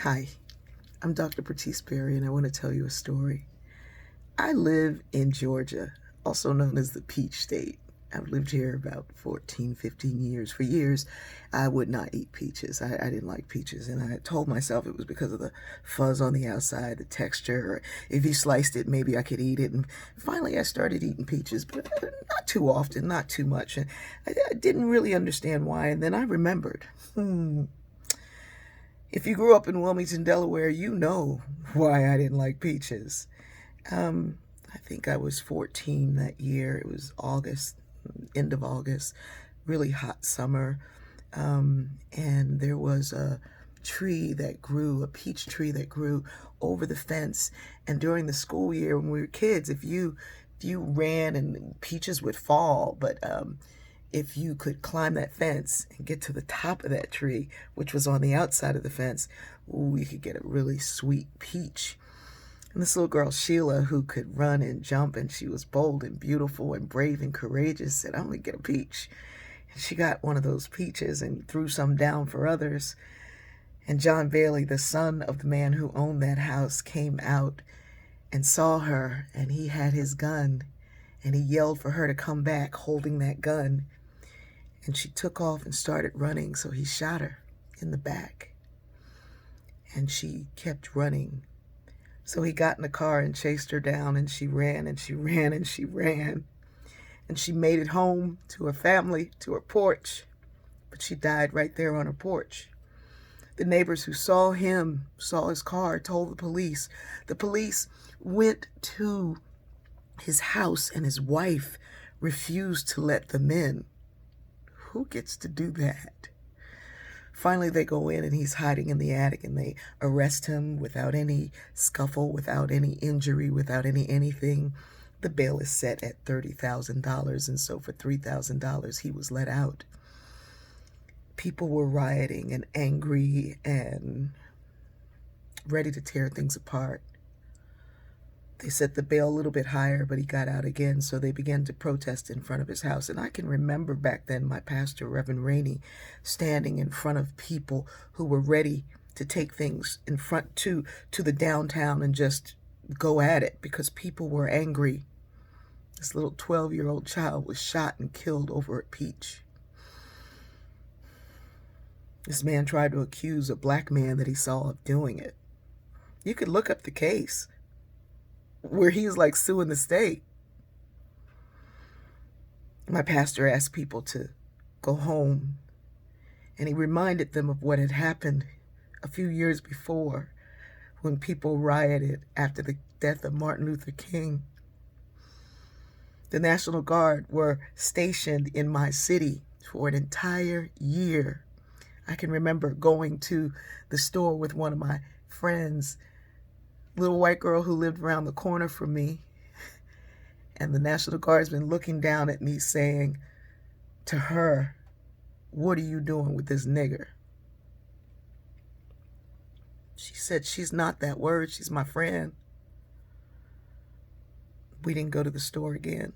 Hi, I'm Dr. Bertice Perry, and I want to tell you a story. I live in Georgia, also known as the Peach State. I've lived here about 14, 15 years. For years, I would not eat peaches. I didn't like peaches, and I told myself it was because of the fuzz on the outside, the texture, or if you sliced it, maybe I could eat it. And finally, I started eating peaches, but not too often, not too much. And I didn't really understand why, and then I remembered. If you grew up in Wilmington, Delaware, you know why I didn't like peaches. I think I was 14 that year. It was August, end of August, really hot summer. And there was a tree that grew, a peach tree that grew over the fence. And during the school year when we were kids, if you ran and peaches would fall, but if you could climb that fence and get to the top of that tree, which was on the outside of the fence, ooh, you could get a really sweet peach. And this little girl, Sheila, who could run and jump, and she was bold and beautiful and brave and courageous, said, I'm going to get a peach. And she got one of those peaches and threw some down for others. And John Bailey, the son of the man who owned that house, came out and saw her, and he had his gun, and he yelled for her to come back holding that gun. And she took off and started running, so he shot her in the back. And she kept running. So he got in the car and chased her down, and she ran and she ran and she ran. And she made it home to her family, to her porch. But she died right there on her porch. The neighbors who saw him, saw his car, told the police. The police went to his house, and his wife refused to let them in. Who gets to do that? Finally, they go in, and he's hiding in the attic, and they arrest him without any scuffle, without any injury, without anything. The bail is set at $30,000, and so for $3,000, he was let out. People were rioting and angry and ready to tear things apart. They set the bail a little bit higher, but he got out again, so they began to protest in front of his house. And I can remember back then my pastor, Reverend Rainey, standing in front of people who were ready to take things in front to the downtown and just go at it because people were angry. This little 12-year-old child was shot and killed over a peach. This man tried to accuse a black man that he saw of doing it. You could look up the case where he was like suing the state. My pastor asked people to go home, and he reminded them of what had happened a few years before when people rioted after the death of Martin Luther King. The National Guard were stationed in my city for an entire year. I can remember going to the store with one of my friends, little white girl who lived around the corner from me, and the National Guardsman looking down at me saying to her, what are you doing with this nigger? She said, she's not that word, she's my friend. We didn't go to the store again.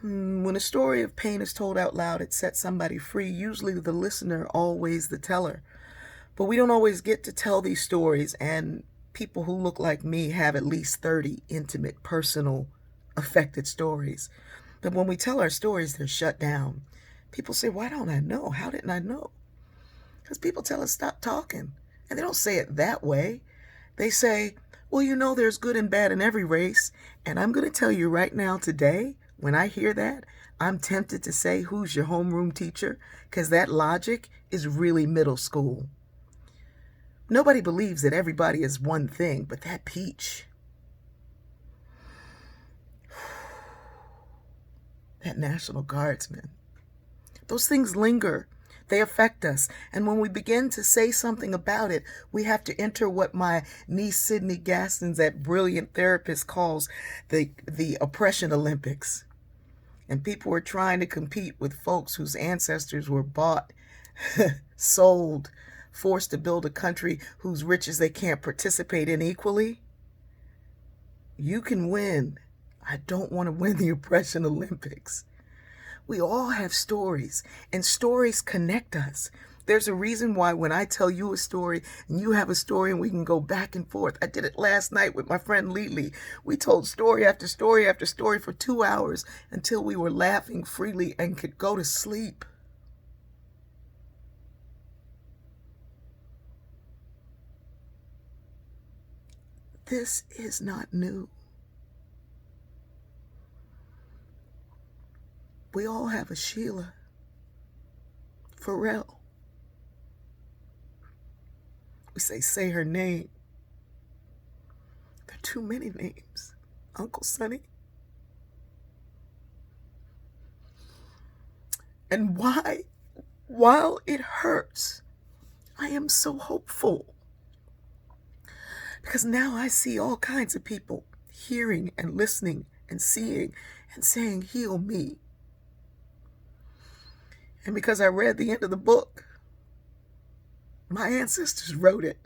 When a story of pain is told out loud, it sets somebody free, usually the listener, always the teller. But we don't always get to tell these stories, and people who look like me have at least 30 intimate, personal, affected stories. But when we tell our stories, they're shut down. People say, why don't I know? How didn't I know? Because people tell us, stop talking. And they don't say it that way. They say, well, you know, there's good and bad in every race. And I'm going to tell you right now today, when I hear that, I'm tempted to say, who's your homeroom teacher? Because that logic is really middle school. Nobody believes that everybody is one thing, but that peach, that National Guardsman, those things linger. They affect us. And when we begin to say something about it, we have to enter what my niece Sydney Gastons, that brilliant therapist, calls the oppression Olympics. And people are trying to compete with folks whose ancestors were bought, sold, forced to build a country whose riches they can't participate in equally. You can win. I don't want to win the oppression Olympics. We all have stories, and stories connect us. There's a reason why when I tell you a story and you have a story and we can go back and forth. I did it last night with my friend Lily. We told story after story after story for 2 hours until we were laughing freely and could go to sleep. This is not new. We all have a Sheila. Pharrell. We say her name. There are too many names. Uncle Sonny. And why, while it hurts, I am so hopeful. Because now I see all kinds of people hearing and listening and seeing and saying, heal me. And because I read the end of the book, my ancestors wrote it.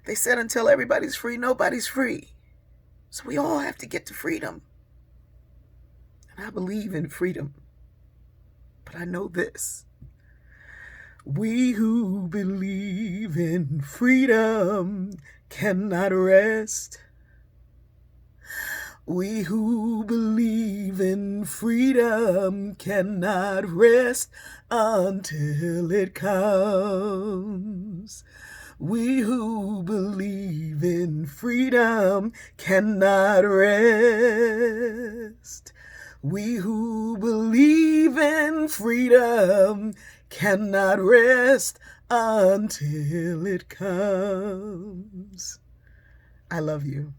They said until everybody's free, nobody's free. So we all have to get to freedom. And I believe in freedom. But I know this. We who believe in freedom cannot rest. We who believe in freedom cannot rest until it comes. We who believe in freedom cannot rest. We who believe in freedom cannot rest until it comes. I love you.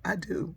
I do.